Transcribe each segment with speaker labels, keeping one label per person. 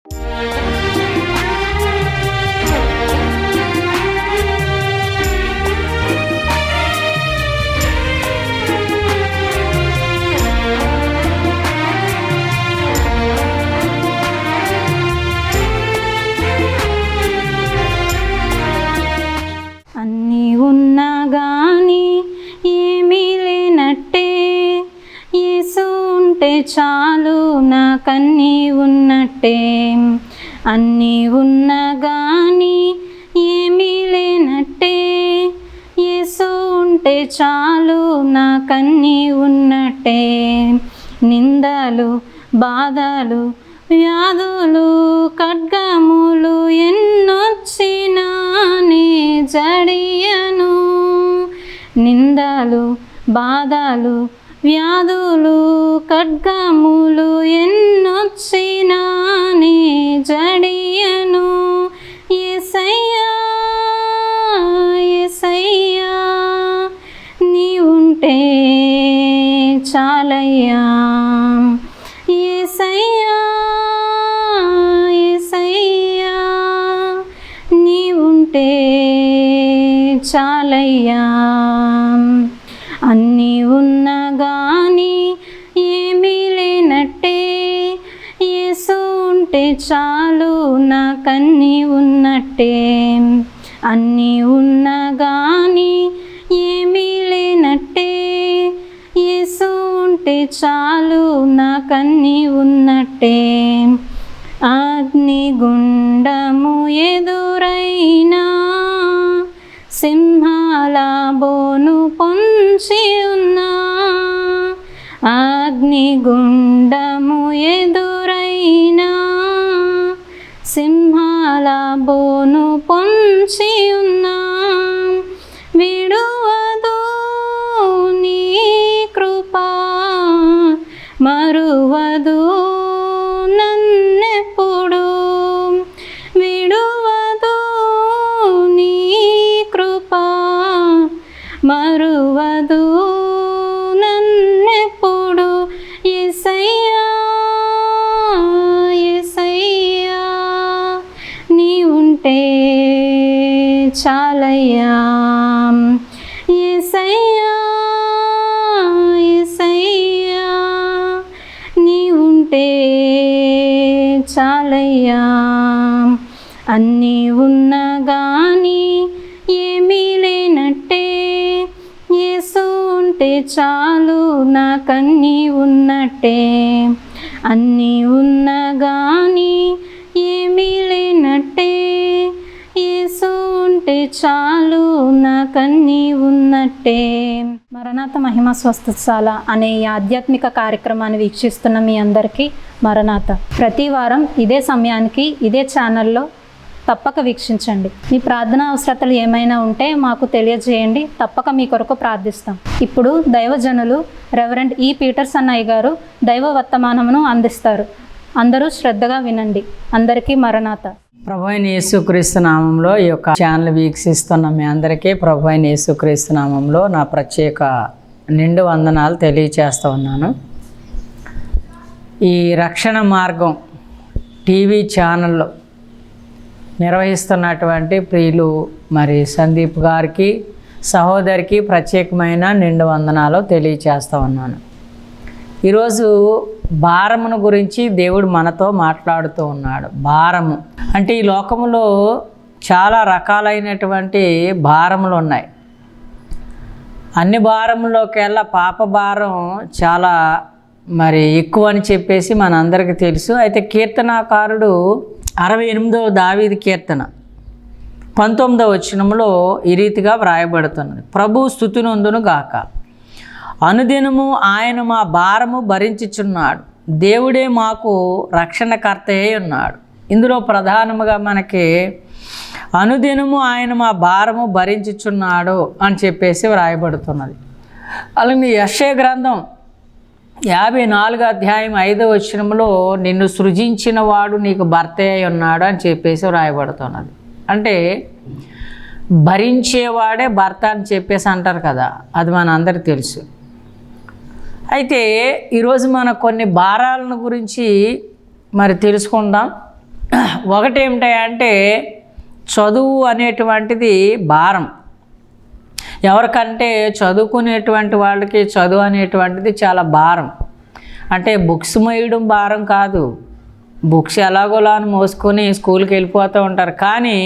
Speaker 1: అన్నీ ఉన్నా గాని ఏమీ లేనట్టే, యేసు ఉంటే చాలు నాకన్నీ ఉన్నట్టే. అన్నీ ఉన్నా గాని ఏమీ లేనట్టే, యేసు ఉంటే చాలు నాకన్నీ ఉన్నట్టే. నిందలు బాధలు వ్యాధులు ఖడ్గములు ఎన్నొచ్చినా నే జడియను. నిందలు బాధలు వ్యాధులు ఖడ్గములు ఎన్నొచ్చినా నే జడియను. యేసయ్యా యేసయ్యా నీ ఉంటే చాలయ్యా. యేసయ్యా యేసయ్యా నీ ఉంటే చాలయ్యా. అన్నీ ఉన్నా గాని ఏమీ లేనట్టే, యేసు ఉంటే చాలు నాకన్నీ ఉన్నట్టే. అన్నీ ఉన్నా గాని ఏమీ లేనట్టే, యేసు ఉంటే చాలు నాకన్నీ ఉన్నట్టే. అగ్నిగుండము ఎదురైనా, సింహాల బోను పొంచి ఉన్నా, అగ్నిగుండము ఎదురైనా, సింహాల బోను పొంచి ఉన్నా, విడువదు నీ కృపా మరువదు నన్నెప్పుడు. విడువదు నీ కృపా మరువదు నన్నెప్పుడు. యేసయ్యా యేసయ్యా నీ ఉంటే చాలయ్యా. యేసయ్యా యేసయ్యా నీ ఉంటే చాలయ్యా. అన్నీ ఉన్నా గాని ఏమీ లేనట్టే, యేసు ఉంటే చాలు నాకన్నీ ఉన్నట్టే. అన్నీ ఉన్నా గాని ఏమీ లేనట్టే, యేసు ఉంటే చాలు నాకన్నీ ఉన్నట్టే. మరణాత మహిమ స్వస్థశాల అనే ఈ ఆధ్యాత్మిక కార్యక్రమాన్ని వీక్షిస్తున్న మీ అందరికీ మరణాత. ప్రతి వారం ఇదే సమయానికి ఇదే ఛానల్లో తప్పక వీక్షించండి. మీ ప్రార్థనా అవసరతలు ఏమైనా ఉంటే మాకు తెలియజేయండి, తప్పక మీ కొరకు ప్రార్థిస్తాం. ఇప్పుడు దైవజనులు రెవరెండ్ ఈ పీటర్స్ అన్నయ్య గారు దైవ వర్తమానమును అందిస్తారు. అందరూ శ్రద్ధగా వినండి. అందరికీ మరణాత.
Speaker 2: ప్రభువైన యేసుక్రీస్తు నామంలో ఈ యొక్క ఛానల్ వీక్షిస్తున్న మీ అందరికీ ప్రభువైన యేసుక్రీస్తు నామంలో నా ప్రత్యేక నిండు వందనాలు తెలియచేస్తూ ఉన్నాను. ఈ రక్షణ మార్గం టీవీ ఛానల్లో నిర్వహిస్తున్నటువంటి ప్రియులు మరి సందీప్ గారికి సహోదరికి ప్రత్యేకమైన నిండు వందనాలు తెలియచేస్తూ ఉన్నాను. ఈరోజు భారమును గురించి దేవుడు మనతో మాట్లాడుతూ ఉన్నాడు. భారము అంటే ఈ లోకములో చాలా రకాలైనటువంటి భారములు ఉన్నాయి. అన్ని భారముల్లోకెల్లా పాప భారం చాలా మరి ఎక్కువ అని చెప్పేసి మనందరికీ తెలుసు. అయితే కీర్తనాకారుడు 68వ దావీదు కీర్తన 19వ వచనంలో ఈ రీతిగా వ్రాయబడుతున్నది. ప్రభు స్తుతినందును గాక, అనుదినము ఆయన మా భారము భరించుచున్నాడు, దేవుడే మాకు రక్షణకర్తయే ఉన్నాడు. ఇందులో ప్రధానముగా మనకి అనుదినము ఆయన మా భారము భరించుచున్నాడు అని చెప్పేసి వ్రాయబడుతున్నది. అలాగే యెషయా గ్రంథం 54వ అధ్యాయం 5వ వచనంలో నిన్ను సృజించిన వాడు నీకు భర్త అయి ఉన్నాడు అని చెప్పేసి వ్రాయబడుతున్నది. అంటే భరించేవాడే భర్త అని చెప్పేసి అంటారు కదా, అది మన అందరికీ తెలుసు. అయితే ఈరోజు మన కొన్ని భారాలను గురించి మరి తెలుసుకుందాం. ఒకటి ఏమిటంటే చదువు అనేటువంటిది భారం. ఎవరికంటే చదువుకునేటువంటి వాళ్ళకి చదువు అనేటువంటిది చాలా భారం. అంటే బుక్స్ మోయడం భారం కాదు, బుక్స్ ఎలాగోలా అని మోసుకొని స్కూల్కి వెళ్ళిపోతూ ఉంటారు. కానీ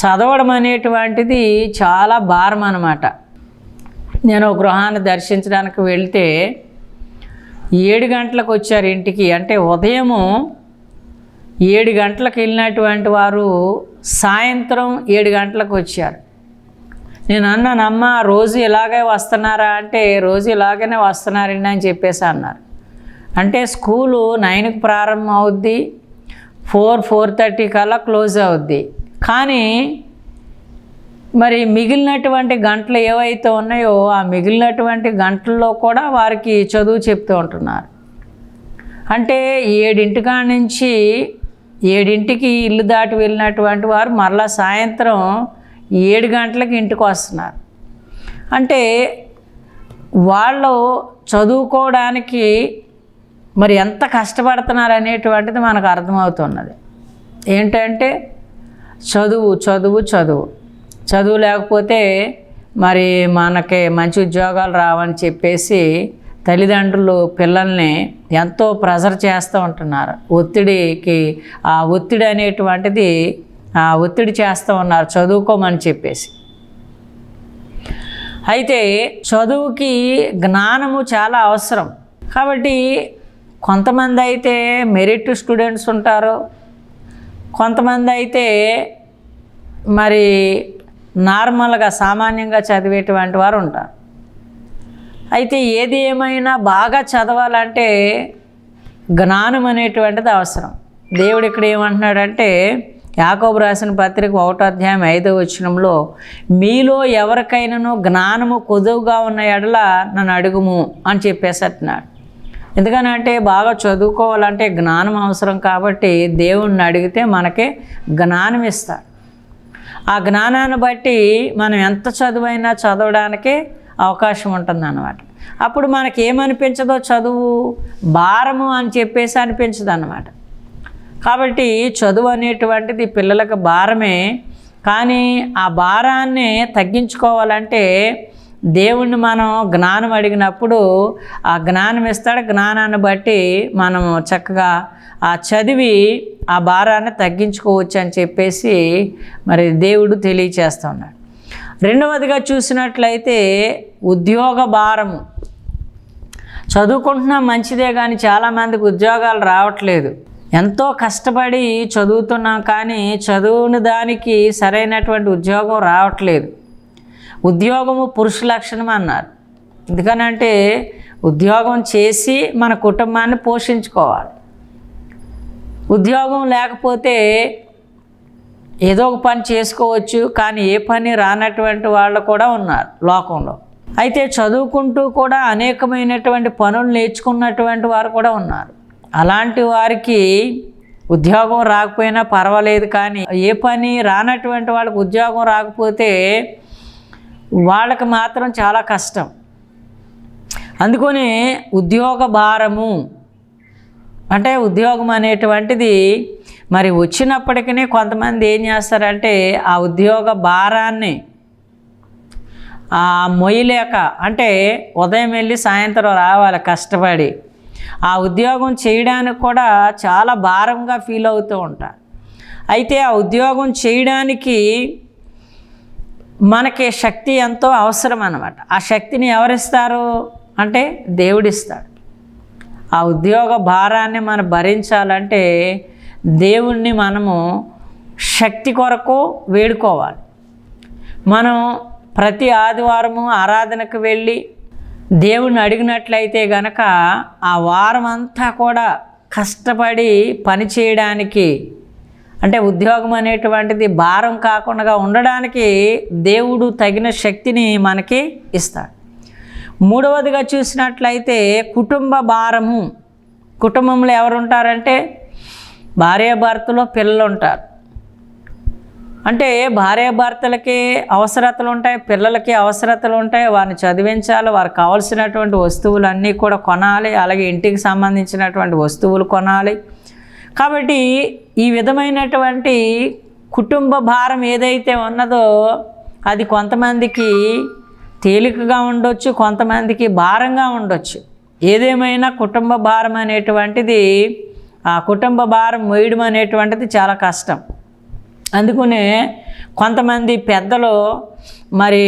Speaker 2: చదవడం అనేటువంటిది చాలా భారం అన్నమాట. నేను గృహాన్ని దర్శించడానికి వెళ్తే 7 గంటలకు వచ్చారు ఇంటికి. అంటే ఉదయము 7 గంటలకు వెళ్ళినటువంటి వారు సాయంత్రం 7 గంటలకు వచ్చారు. నేను అన్నాను, అమ్మ రోజు ఇలాగే వస్తున్నారా అంటే రోజు ఇలాగనే వస్తున్నారండి అని చెప్పేసి అన్నారు. అంటే స్కూలు 9కి ప్రారంభం అవుద్ది, 4-4:30 కల్లా క్లోజ్ అవుద్ది. కానీ మరి మిగిలినటువంటి గంటలు ఏవైతే ఉన్నాయో ఆ మిగిలినటువంటి గంటల్లో కూడా వారికి చదువు చెప్తూ ఉంటున్నారు. అంటే 7 కాడ నుంచి 7కి ఇల్లు దాటి వెళ్ళినటువంటి వారు మరలా సాయంత్రం 7 గంటలకు ఇంటికి వస్తున్నారు. అంటే వాళ్ళు చదువుకోవడానికి మరి ఎంత కష్టపడుతున్నారు అనేటువంటిది మనకు అర్థమవుతున్నది. ఏంటంటే చదువు చదువు చదువు చదువు లేకపోతే మరి మనకి మంచి ఉద్యోగాలు రావని చెప్పేసి తల్లిదండ్రులు పిల్లల్ని ఎంతో ప్రెజర్ చేస్తూ ఉంటున్నారు. ఒత్తిడికి ఆ ఒత్తిడి అనేటువంటిది ఒత్తిడి చేస్తూ ఉన్నారు చదువుకోమని చెప్పేసి. అయితే చదువుకి జ్ఞానము చాలా అవసరం. కాబట్టి కొంతమంది అయితే మెరిట్ స్టూడెంట్స్ ఉంటారు, కొంతమంది అయితే మరి నార్మల్గా సామాన్యంగా చదివేటువంటి వారు ఉంటారు. అయితే ఏది ఏమైనా బాగా చదవాలంటే జ్ఞానం అనేటువంటిది అవసరం. దేవుడు ఇక్కడ ఏమంటున్నాడంటే యాకోబు రాసిన పత్రిక 1వ అధ్యాయం 5వ వచనంలో, మీలో ఎవరికైనాను జ్ఞానము కొదువుగా ఉన్న ఎడల నన్ను అడుగుము అని చెప్పేసి అంటున్నాడు. ఎందుకనంటే బాగా చదువుకోవాలంటే జ్ఞానం అవసరం. కాబట్టి దేవుణ్ణి అడిగితే మనకి జ్ఞానం ఇస్తాడు. ఆ జ్ఞానాన్ని బట్టి మనం ఎంత చదువైనా చదవడానికి అవకాశం ఉంటుందన్నమాట. అప్పుడు మనకి ఏమనిపించదో చదువు భారము అని చెప్పేసి అనిపించదు అన్నమాట. కాబట్టి చదువు అనేటువంటిది పిల్లలకు భారమే. కానీ ఆ భారాన్ని తగ్గించుకోవాలంటే దేవుణ్ణి మనం జ్ఞానం అడిగినప్పుడు ఆ జ్ఞానం ఇస్తాడు. జ్ఞానాన్ని బట్టి మనం చక్కగా ఆ చదివి ఆ భారాన్ని తగ్గించుకోవచ్చు అని చెప్పేసి మరి దేవుడు తెలియచేస్తూ ఉన్నాడు. రెండవదిగా చూసినట్లయితే ఉద్యోగ భారము. చదువుకుంటున్నా మంచిదే కానీ చాలామందికి ఉద్యోగాలు రావట్లేదు. ఎంతో కష్టపడి చదువుతున్నాం కానీ చదువుని దానికి సరైనటువంటి ఉద్యోగం రావట్లేదు. ఉద్యోగము పురుష లక్షణం అన్నారు. ఎందుకనంటే ఉద్యోగం చేసి మన కుటుంబాన్ని పోషించుకోవాలి. ఉద్యోగం లేకపోతే ఏదో ఒక పని చేసుకోవచ్చు, కానీ ఏ పని రానటువంటి వాళ్ళు కూడా ఉన్నారు లోకంలో. అయితే చదువుకుంటూ కూడా అనేకమైనటువంటి పనులు నేర్చుకున్నటువంటి వారు కూడా ఉన్నారు. అలాంటి వారికి ఉద్యోగం రాకపోయినా పర్వాలేదు, కానీ ఏ పని రానటువంటి వాళ్ళకి ఉద్యోగం రాకపోతే వాళ్ళకి మాత్రం చాలా కష్టం. అందుకని ఉద్యోగ భారము అంటే ఉద్యోగం అనేటువంటిది మరి వచ్చినప్పటికీ కొంతమంది ఏం చేస్తారంటే ఆ ఉద్యోగ భారాన్ని మొయ్యలేక, అంటే ఉదయం వెళ్ళి సాయంత్రం రావాలి కష్టపడి, ఆ ఉద్యోగం చేయడానికి కూడా చాలా భారంగా ఫీల్ అవుతూ ఉంటారు. అయితే ఆ ఉద్యోగం చేయడానికి మనకి శక్తి ఎంతో అవసరం అన్నమాట. ఆ శక్తిని ఎవరిస్తారు అంటే దేవుడిస్తాడు. ఆ ఉద్యోగ భారాన్ని మనం భరించాలంటే దేవుణ్ణి మనము శక్తి కొరకు వేడుకోవాలి. మనం ప్రతి ఆదివారము ఆరాధనకు వెళ్ళి దేవుణ్ణి అడిగినట్లయితే గనక ఆ వారం అంతా కూడా కష్టపడి పని చేయడానికి, అంటే ఉద్యోగం అనేటువంటిది భారం కాకుండా ఉండడానికి దేవుడు తగిన శక్తిని మనకి ఇస్తాడు. మూడవదిగా చూసినట్లయితే కుటుంబ భారము. కుటుంబంలో ఎవరు ఉంటారంటే భార్యాభర్తలు, పిల్లలు ఉంటారు. అంటే భార్యాభర్తలకి అవసరతలు ఉంటాయి, పిల్లలకి అవసరతలు ఉంటాయి. వారిని చదివించాలి, వారికి కావాల్సినటువంటి వస్తువులన్నీ కూడా కొనాలి, అలాగే ఇంటికి సంబంధించినటువంటి వస్తువులు కొనాలి. కాబట్టి ఈ విధమైనటువంటి కుటుంబ భారం ఏదైతే ఉన్నదో అది కొంతమందికి తేలికగా ఉండొచ్చు, కొంతమందికి భారంగా ఉండొచ్చు. ఏదేమైనా కుటుంబ భారం అనేటువంటిది, ఆ కుటుంబ భారం మోయడం అనేటువంటిది చాలా కష్టం. అందుకనే కొంతమంది పెద్దలు మరి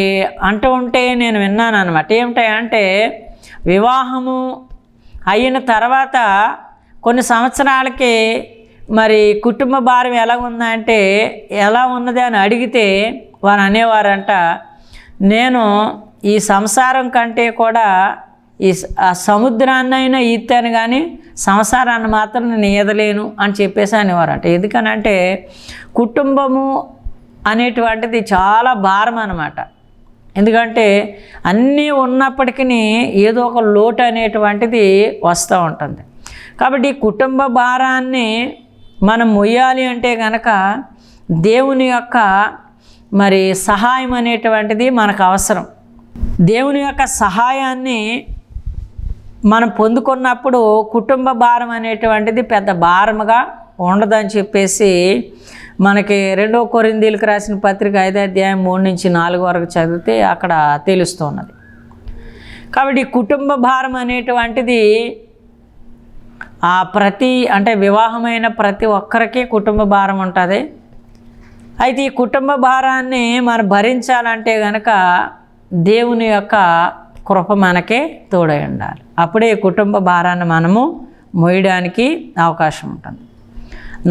Speaker 2: అంటూ ఉంటే నేను విన్నాను అనమాట. ఏమిటంటే వివాహము అయిన తర్వాత కొన్ని సంవత్సరాలకి మరి కుటుంబ భారం ఎలా ఉందంటే ఎలా ఉన్నది అని అడిగితే వారు అనేవారంట, నేను ఈ సంసారం కంటే కూడా ఈ సముద్రాన్నైనా ఈతాను కానీ సంసారాన్ని మాత్రం నేను ఈదలేను అని చెప్పేసి అనేవారంట. ఎందుకనంటే కుటుంబము అనేటువంటిది చాలా భారం అన్నమాట. ఎందుకంటే అన్నీ ఉన్నప్పటికీ ఏదో ఒక లోటు అనేటువంటిది వస్తూ ఉంటుంది. కాబట్టి కుటుంబ భారాన్ని మనం మొయ్యాలి అంటే కనుక దేవుని యొక్క మరి సహాయం అనేటువంటిది మనకు అవసరం. దేవుని యొక్క సహాయాన్ని మనం పొందుకున్నప్పుడు కుటుంబ భారం అనేటువంటిది పెద్ద భారముగా ఉండదని చెప్పేసి మనకి 2 కొరింథీయులకు రాసిన పత్రిక 5వ అధ్యాయం 3 నుంచి 4 వరకు చదివితే అక్కడ తెలుస్తున్నది. కాబట్టి కుటుంబ భారం అనేటువంటిది అంటే వివాహమైన ప్రతి ఒక్కరికి కుటుంబ భారం ఉంటుంది. అయితే ఈ కుటుంబ భారాన్ని మనం భరించాలంటే కనుక దేవుని యొక్క కృప మనకే తోడై ఉండాలి. అప్పుడే కుటుంబ భారాన్ని మనము మోయడానికి అవకాశం ఉంటుంది.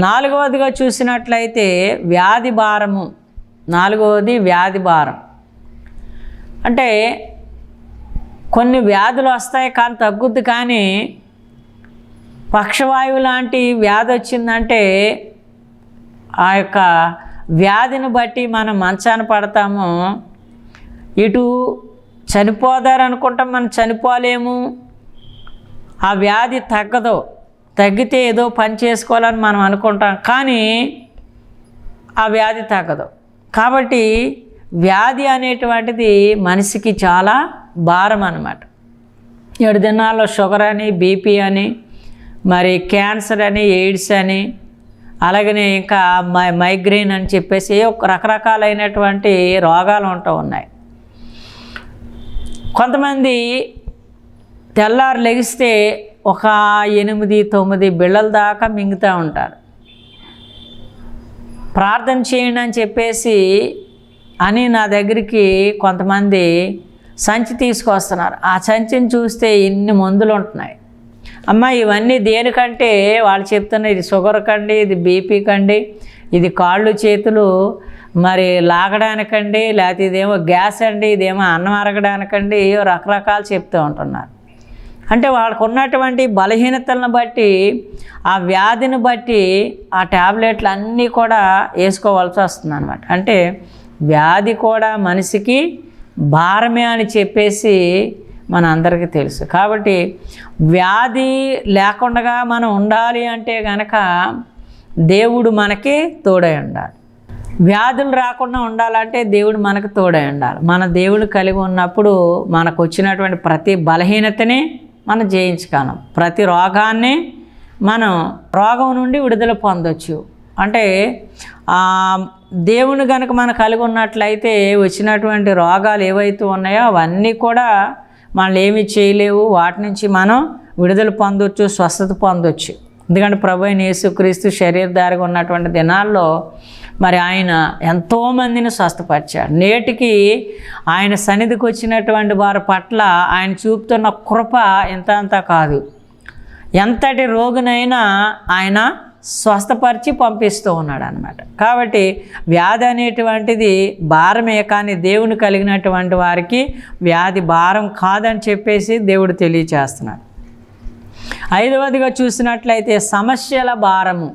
Speaker 2: 4వదిగా చూసినట్లయితే వ్యాధి భారము. 4వది వ్యాధి భారం. అంటే కొన్ని వ్యాధులు వస్తాయి కానీ తగ్గుద్ది, కానీ పక్షవాయువు లాంటి వ్యాధి వచ్చిందంటే ఆ యొక్క వ్యాధిని బట్టి మనం మంచాన పడతాము. ఇటు చనిపోదారనుకుంటాం, మనం చనిపోలేము. ఆ వ్యాధి తగ్గదు, తగ్గితే ఏదో పని చేసుకోవాలని మనం అనుకుంటాం, కానీ ఆ వ్యాధి తగ్గదు. కాబట్టి వ్యాధి అనేటువంటిది మనిషికి చాలా భారం అన్నమాట. 7 దినాల్లో షుగర్ అని, బీపీ అని, మరి క్యాన్సర్ అని, ఎయిడ్స్ అని, అలాగనే ఇంకా మైగ్రేన్ అని చెప్పేసి రకరకాలైనటువంటి రోగాలు ఉంటూ ఉన్నాయి. కొంతమంది తెల్లారు లెగిస్తే ఒక 8-9 బిళ్ళల దాకా మింగుతూ ఉంటారు. ప్రార్థన చేయండి అని చెప్పేసి అని నా దగ్గరికి కొంతమంది సంచి తీసుకొస్తున్నారు. ఆ సంచిని చూస్తే ఇన్ని మందులు ఉంటున్నాయి. అమ్మ ఇవన్నీ దేనికంటే వాళ్ళు చెప్తున్నారు, ఇది షుగర్ కండి, ఇది బీపీ కండి, ఇది కాళ్ళు చేతులు మరి లాగడానికండి, లేకపోతే ఇదేమో గ్యాస్ అండి, ఇదేమో అన్నం అరగడానికండి, రకరకాలు చెప్తూ ఉంటున్నారు. అంటే వాళ్ళకు ఉన్నటువంటి బలహీనతలను బట్టి, ఆ వ్యాధిని బట్టి ఆ ట్యాబ్లెట్లు అన్నీ కూడా వేసుకోవాల్సి వస్తుంది అన్నమాట. అంటే వ్యాధి కూడా మనిషికి భారమే అని చెప్పేసి మన అందరికీ తెలుసు. కాబట్టి వ్యాధి లేకుండా మనం ఉండాలి అంటే కనుక దేవుడు మనకి తోడై ఉండాలి. వ్యాధులు రాకుండా ఉండాలంటే దేవుడు మనకు తోడై ఉండాలి. మన దేవుడు కలిగి ఉన్నప్పుడు మనకు వచ్చినటువంటి ప్రతి బలహీనతని మనం జయించగలం. ప్రతి రోగాన్ని మనం రోగం నుండి విడుదల పొందొచ్చు. అంటే దేవుని కనుక మనం కలిగి ఉన్నట్లయితే వచ్చినటువంటి రోగాలు ఏవైతే ఉన్నాయో అవన్నీ కూడా మనల్ని ఏమీ చేయలేవు. వాటి నుంచి మనం విడుదల పొందొచ్చు, స్వస్థత పొందొచ్చు. ఎందుకంటే ప్రభువైన యేసుక్రీస్తు శరీరధారిగా ఉన్నటువంటి దినాల్లో మరి ఆయన ఎంతోమందిని స్వస్థపరిచాడు. నేటికి ఆయన సన్నిధికి వచ్చినటువంటి వారి పట్ల ఆయన చూపుతున్న కృప అంత కాదు. ఎంతటి రోగినైనా ఆయన స్వస్థపరిచి పంపిస్తూ ఉన్నాడు అన్నమాట. కాబట్టి వ్యాధి అనేటువంటిది భారమే, కానీ దేవుని కలిగినటువంటి వారికి వ్యాధి భారం కాదని చెప్పేసి దేవుడు తెలియచేస్తున్నాడు. 5వదిగా చూసినట్లయితే సమస్యల భారము.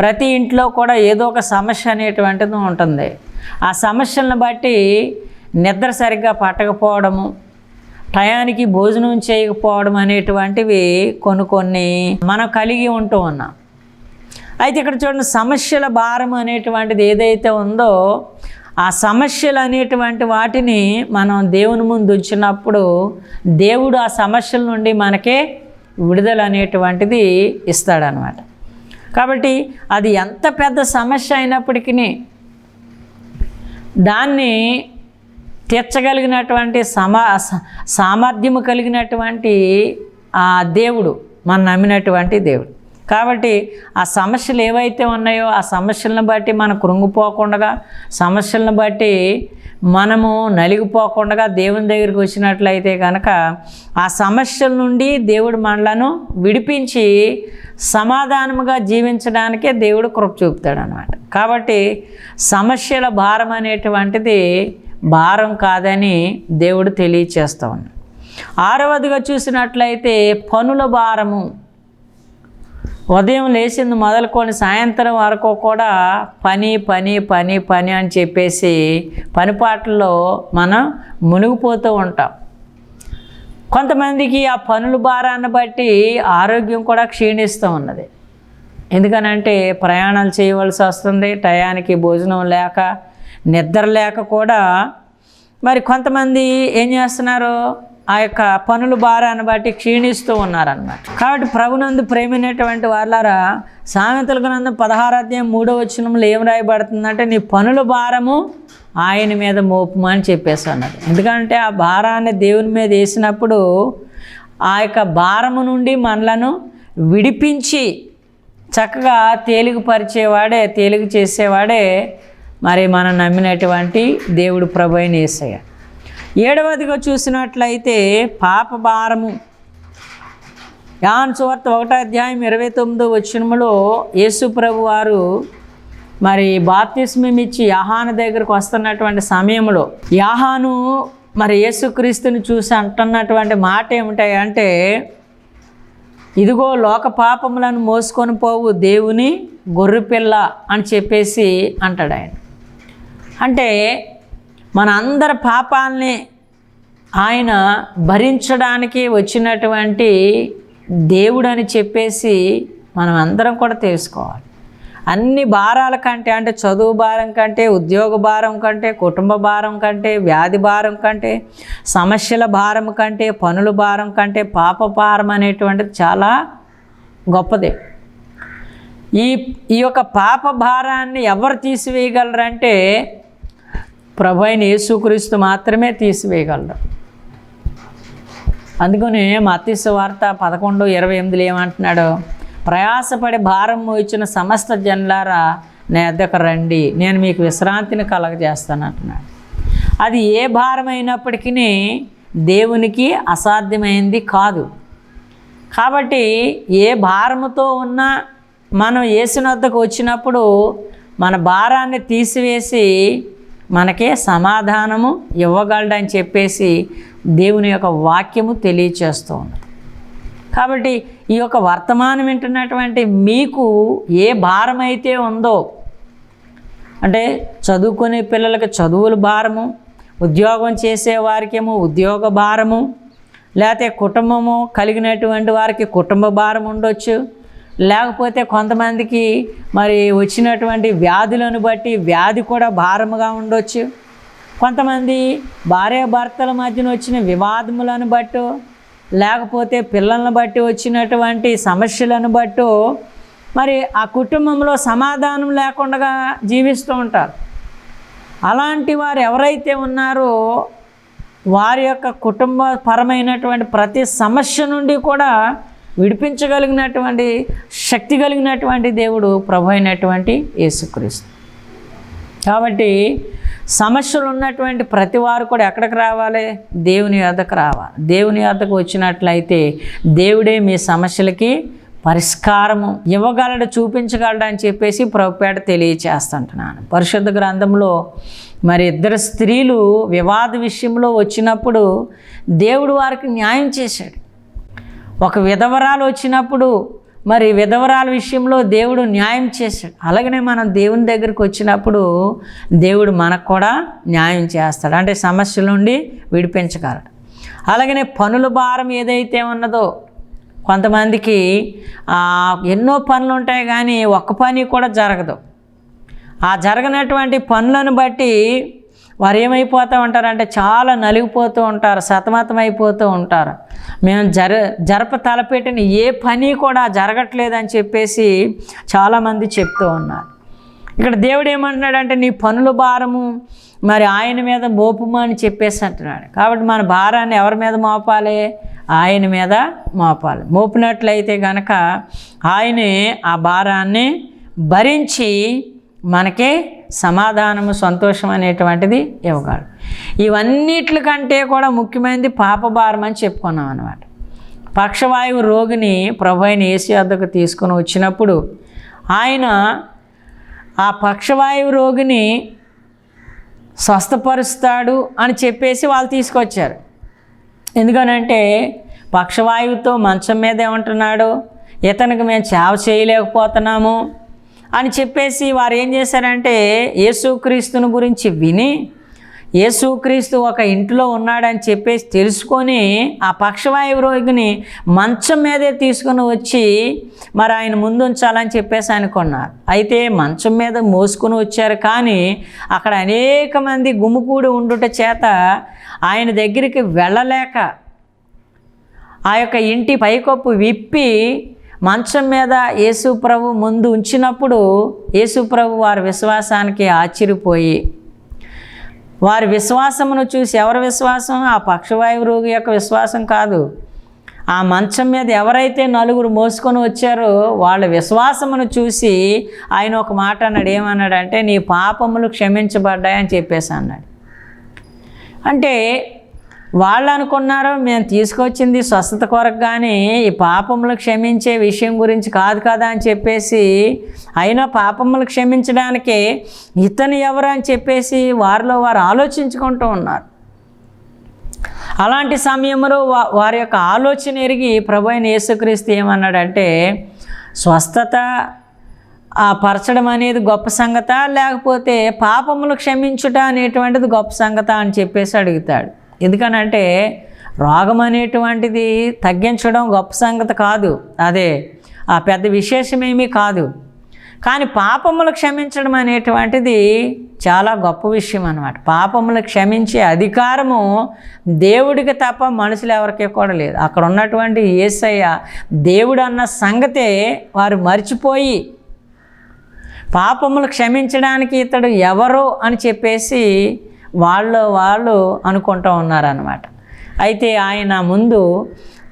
Speaker 2: ప్రతి ఇంట్లో కూడా ఏదో ఒక సమస్య అనేటువంటిది ఉంటుంది. ఆ సమస్యలను బట్టి నిద్ర సరిగ్గా పట్టకపోవడము, టయానికి భోజనం చేయకపోవడం అనేటువంటివి కొన్ని మనం కలిగి ఉంటూ ఉన్నాం. అయితే ఇక్కడ చూడండి, సమస్యల భారం అనేటువంటిది ఏదైతే ఉందో ఆ సమస్యలు అనేటువంటి వాటిని మనం దేవుని ముందు ఉంచినప్పుడు దేవుడు ఆ సమస్యల నుండి మనకే విడుదల అనేటువంటిది ఇస్తాడనమాట. కాబట్టి అది ఎంత పెద్ద సమస్య అయినప్పటికీ దాన్ని తీర్చగలిగినటువంటి సామర్థ్యము కలిగినటువంటి ఆ దేవుడు, మనం నమ్మినటువంటి దేవుడు. కాబట్టి ఆ సమస్యలు ఏవైతే ఉన్నాయో ఆ సమస్యలను బట్టి మనం కృంగిపోకుండా, సమస్యలను బట్టి మనము నలిగిపోకుండా దేవుని దగ్గరికి వచ్చినట్లయితే కనుక ఆ సమస్యల నుండి దేవుడు మనలను విడిపించి సమాధానముగా జీవించడానికే దేవుడు కృప చూపుతాడు అన్నమాట. కాబట్టి సమస్యల భారం అనేటువంటిది భారం కాదని దేవుడు తెలియచేస్తూ ఉన్నాడు. 6వదిగా చూసినట్లయితే పనుల భారము. ఉదయం లేచింది మొదలుకొని సాయంత్రం వరకు కూడా పని పని పని పని అని చెప్పేసి పనిపాట్లలో మనం మునిగిపోతూ ఉంటాం. కొంతమందికి ఆ పనుల భారాన్ని బట్టి ఆరోగ్యం కూడా క్షీణిస్తూ ఉన్నది. ఎందుకనంటే ప్రయాణాలు చేయవలసి వస్తుంది, టయానికి భోజనం లేక నిద్ర లేక కూడా మరి కొంతమంది ఏం చేస్తున్నారు, ఆ యొక్క పనుల భారాన్ని బట్టి క్షీణిస్తూ ఉన్నారన్నమాట. కాబట్టి ప్రభునందు ప్రేమైనటువంటి వాళ్ళారా, సామెతల గ్రంథం 16:3 ఏం రాయబడుతుందంటే, నీ పనుల భారము ఆయన మీద మోపుము అని చెప్పేసి అన్నది. ఎందుకంటే ఆ భారాన్ని దేవుని మీద వేసినప్పుడు ఆ యొక్క భారము నుండి మనలను విడిపించి చక్కగా తేలికపరిచేవాడే, తేలిక చేసేవాడే మరి మనం నమ్మినటువంటి దేవుడు ప్రభు అయిన యేసయ్య. 7వదిగా చూసినట్లయితే పాప భారము. యోహాను సువార్త 1:29 యేసు ప్రభు వారు మరి బాప్తిస్మం ఇచ్చి యోహాను దగ్గరకు వస్తున్నటువంటి సమయంలో యోహాను మరి యేసుక్రీస్తుని చూసి అంటున్నటువంటి మాట ఏమిటంటే, ఇదిగో లోక పాపములను మోసుకొని పోవు దేవుని గొర్రెపిల్ల అని చెప్పేసి అంటాడు ఆయన. అంటే మన అందరి పాపాలని ఆయన భరించడానికి వచ్చినటువంటి దేవుడు అని చెప్పేసి మనం అందరం కూడా తెలుసుకోవాలి. అన్ని భారాల కంటే, అంటే చదువు భారం కంటే, ఉద్యోగ భారం కంటే, కుటుంబ భారం కంటే, వ్యాధి భారం కంటే, సమస్యల భారం కంటే, పనుల భారం కంటే పాప భారం అనేటువంటిది చాలా గొప్పదే. ఈ యొక్క పాప భారాన్ని ఎవరు తీసివేయగలరంటే ప్రభు అయిన యేసుక్రీస్తు మాత్రమే తీసివేయగలరు. అందుకని మత్తయి సువార్త 11:28 ఏమంటున్నాడు, ప్రయాసపడి భారం మోయించిన సమస్త జనులారా నా యొద్దకు రండి, నేను మీకు విశ్రాంతిని కలగజేస్తాను అంటున్నాడు. అది ఏ భారం అయినప్పటికీ దేవునికి అసాధ్యమైంది కాదు. కాబట్టి ఏ భారముతో ఉన్నా మనం యేసుని వద్దకు వచ్చినప్పుడు మన భారాన్ని తీసివేసి మనకే సమాధానము ఇవ్వగలడని చెప్పేసి దేవుని యొక్క వాక్యము తెలియచేస్తూ ఉన్నది. కాబట్టి ఈ యొక్క వర్తమానం వింటున్నటువంటి మీకు ఏ భారం అయితే ఉందో, అంటే చదువుకునే పిల్లలకి చదువుల భారము, ఉద్యోగం చేసేవారికేమో ఉద్యోగ భారము, లేకపోతే కుటుంబము కలిగినటువంటి వారికి కుటుంబ భారం ఉండొచ్చు, లేకపోతే కొంతమందికి మరి వచ్చినటువంటి వ్యాధులను బట్టి వ్యాధి కూడా భారముగా ఉండొచ్చు, కొంతమంది భార్యాభర్తల మధ్యన వచ్చిన వివాదములను బట్టో, లేకపోతే పిల్లలను బట్టి వచ్చినటువంటి సమస్యలను బట్టో మరి ఆ కుటుంబంలో సమాధానం లేకుండా జీవిస్తూ ఉంటారు. అలాంటి వారు ఎవరైతే ఉన్నారో వారి యొక్క కుటుంబపరమైనటువంటి ప్రతి సమస్య నుండి కూడా విడిపించగలిగినటువంటి శక్తి కలిగినటువంటి దేవుడు ప్రభు అయినటువంటి యేసుక్రీస్తు. కాబట్టి సమస్యలు ఉన్నటువంటి ప్రతి వారు కూడా ఎక్కడికి రావాలి? దేవుని యొద్దకు రావాలి. దేవుని యొద్దకు వచ్చినట్లయితే దేవుడే మీ సమస్యలకి పరిష్కారము ఇవ్వగలడు, చూపించగలడు అని చెప్పేసి ప్రభుపేట తెలియచేస్తుంటున్నాను. పరిశుద్ధ గ్రంథంలో మరి 2 స్త్రీలు వివాద విషయంలో వచ్చినప్పుడు దేవుడు వారికి న్యాయం చేశాడు. ఒక విధవరాలు వచ్చినప్పుడు మరి విధవరాల విషయంలో దేవుడు న్యాయం చేశాడు. అలాగనే మనం దేవుని దగ్గరికి వచ్చినప్పుడు దేవుడు మనకు కూడా న్యాయం చేస్తాడు, అంటే సమస్యల నుండి విడిపించగలడు. అలాగనే పనుల భారం ఏదైతే ఉన్నదో, కొంతమందికి ఎన్నో పనులు ఉంటాయి కానీ ఒక్క పని కూడా జరగదు. ఆ జరగనటువంటి పనులను బట్టి వారు ఏమైపోతూ ఉంటారంటే చాలా నలిగిపోతూ ఉంటారు, సతమతమైపోతూ ఉంటారు. మేము జరప తలపెట్టిన ఏ పని కూడా జరగట్లేదని చెప్పేసి చాలామంది చెప్తూ ఉన్నారు. ఇక్కడ దేవుడు ఏమంటున్నాడంటే నీ పనుల భారము మరి ఆయన మీద మోపుమా అని చెప్పేసి అంటున్నాడు. కాబట్టి మన భారాన్ని ఎవరి మీద మోపాలి? ఆయన మీద మోపాలి. మోపినట్లయితే కనుక ఆయనే ఆ భారాన్ని భరించి మనకి సమాధానము, సంతోషం అనేటువంటిది ఇవ్వగలడు. ఇవన్నిటికంటే కూడా ముఖ్యమైనది పాప భారం అని చెప్పుకున్నాం అన్నమాట. పక్షవాయువు రోగిని ప్రభు అయిన యేసు వద్దకు తీసుకుని వచ్చినప్పుడు ఆయన ఆ పక్షవాయువు రోగిని స్వస్థపరుస్తాడు అని చెప్పేసి వాళ్ళు తీసుకొచ్చారు. ఎందుకనంటే పక్షవాయువుతో మంచం మీద ఏమంటున్నాడు, ఇతనికి మేము సేవ చేయలేకపోతున్నాము అని చెప్పేసి వారు ఏం చేశారంటే యేసుక్రీస్తుని గురించి విని యేసుక్రీస్తు ఒక ఇంట్లో ఉన్నాడని చెప్పేసి తెలుసుకొని ఆ పక్షవాయువు రోగిని మంచం మీదే తీసుకుని వచ్చి మరి ఆయన ముందు ఉంచాలని చెప్పేసి అనుకున్నారు. అయితే మంచం మీద మోసుకొని వచ్చారు, కానీ అక్కడ అనేక మంది గుమికూడి ఉండుట చేత ఆయన దగ్గరికి వెళ్ళలేక ఆ యొక్క ఇంటి పైకప్పు విప్పి మంచం మీద యేసు ప్రభు ముందు ఉంచినప్పుడు యేసు ప్రభు వారి విశ్వాసానికి ఆశ్చర్యపోయి, వారి విశ్వాసమును చూసి, ఎవరి విశ్వాసం? ఆ పక్షవాయువు రోగి యొక్క విశ్వాసం కాదు, ఆ మంచం మీద ఎవరైతే నలుగురు మోసుకొని వచ్చారో వాళ్ళ విశ్వాసమును చూసి ఆయన ఒక మాట అన్నాడు. ఏమన్నాడంటే నీ పాపములు క్షమించబడ్డాయని చెప్పేసి అన్నాడు. అంటే వాళ్ళు అనుకున్నారు మేము తీసుకొచ్చింది స్వస్థత కొరకు, కానీ ఈ పాపములు క్షమించే విషయం గురించి కాదు కదా అని చెప్పేసి, అయినా పాపములు క్షమించడానికే ఇతను ఎవరు అని చెప్పేసి వారిలో వారు ఆలోచించుకుంటూ ఉన్నారు. అలాంటి సమయంలో వారి యొక్క ఆలోచన ఎరిగి ప్రభు అయిన యేసుక్రీస్తు ఏమన్నాడంటే స్వస్థత పరచడం అనేది గొప్ప సంగత, లేకపోతే పాపములు క్షమించుట అనేటువంటిది గొప్ప సంగత అని చెప్పేసి అడుగుతాడు. ఎందుకనంటే రోగం అనేటువంటిది తగ్గించడం గొప్ప సంగతి కాదు, అదే ఆ పెద్ద విశేషమేమీ కాదు. కానీ పాపములు క్షమించడం అనేటువంటిది చాలా గొప్ప విషయం అన్నమాట. పాపములు క్షమించే అధికారము దేవుడికి తప్ప మనుషులు ఎవరికి కూడా లేదు. అక్కడ ఉన్నటువంటి యేసయ్య దేవుడు అన్న సంగతే వారు మర్చిపోయి పాపములు క్షమించడానికి ఇతడు ఎవరు అని చెప్పేసి వాళ్ళు అనుకుంటూ ఉన్నారన్నమాట. అయితే ఆయన ముందు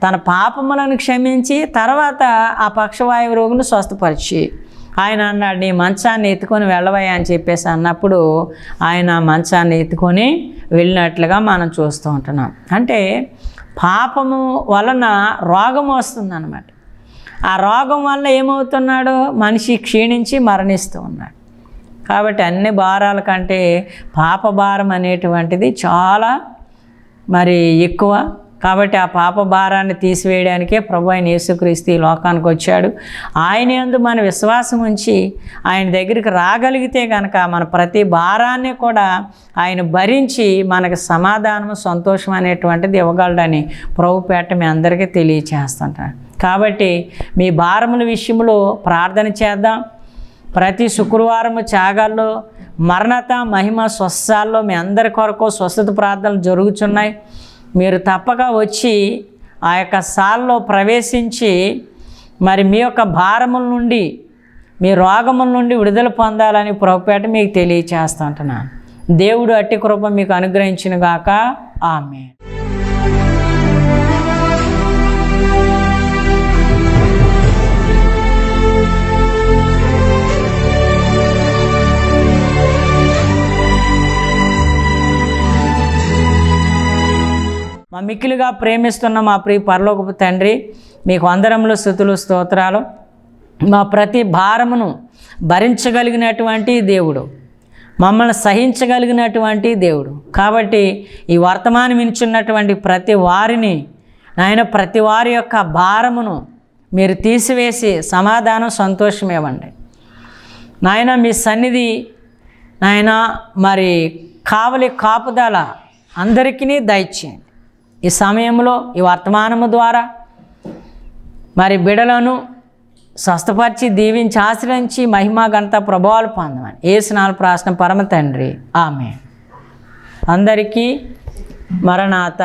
Speaker 2: తన పాపములను క్షమించి తర్వాత ఆ పక్షవాయువు రోగిని స్వస్థపరిచి ఆయన అన్నాడు నీ మంచాన్ని ఎత్తుకొని వెళ్ళవయ్యా అని చెప్పేసి అన్నప్పుడు ఆయన మంచాన్ని ఎత్తుకొని వెళ్ళినట్లుగా మనం చూస్తూ ఉంటున్నాం. అంటే పాపము వలన రోగం వస్తుందన్నమాట. ఆ రోగం వల్ల ఏమవుతున్నాడు? మనిషి క్షీణించి మరణిస్తూ ఉన్నాడు. కాబట్టి అన్ని భారాల కంటే పాప భారం అనేటువంటిది చాలా మరి ఎక్కువ. కాబట్టి ఆ పాప భారాన్ని తీసివేయడానికే ప్రభు అయిన యేసుక్రీస్తు ఈ లోకానికి వచ్చాడు. ఆయన యందు మన విశ్వాసం ఉంచి ఆయన దగ్గరికి రాగలిగితే కనుక మన ప్రతి భారాన్ని కూడా ఆయన భరించి మనకు సమాధానము, సంతోషం అనేటువంటిది ఇవ్వగలడని ప్రభుపేట మీ అందరికీ తెలియచేస్తుంటాను. కాబట్టి మీ భారముల విషయంలో ప్రార్థన చేద్దాం. ప్రతి శుక్రవారము త్యాగాల్లో మరణత మహిమ స్వస్థాల్లో మీ అందరి కొరకు స్వస్థత ప్రార్థనలు జరుగుతున్నాయి. మీరు తప్పక వచ్చి ఆ యొక్క సాల్లో ప్రవేశించి మరి మీ యొక్క భారముల నుండి, మీ రోగముల నుండి విడుదల పొందాలని ప్రభుపేట మీకు తెలియచేస్తుంటున్నాను. దేవుడు అట్టి కృప మీకు అనుగ్రహించును గాక. ఆమేన్. మా మిక్కిలిగా ప్రేమిస్తున్న మా ప్రియ పరలోకపు తండ్రి, మీకు వందరములు స్తుతులు స్తోత్రాలు. మా ప్రతి భారమును భరించగలిగినటువంటి దేవుడు, మమ్మల్ని సహించగలిగినటువంటి దేవుడు. కాబట్టి ఈ వర్తమానం వినిచున్నటువంటి ప్రతి వారిని నాయన, ప్రతి వారి యొక్క భారమును మీరు తీసివేసి సమాధానం, సంతోషం ఇవ్వండి నాయన. మీ సన్నిధి నాయన మరి కావలి కాపుదల అందరికీ దయచేయండి. ఈ సమయంలో ఈ వర్తమానము ద్వారా మరి బిడలను స్వస్థపరిచి దీవించి ఆశ్రయించి మహిమా ఘనత ప్రభావాలు పొందమని యేసు నామమున ప్రార్థన పరమ తండ్రి. ఆమేన్. అందరికీ మరణాత.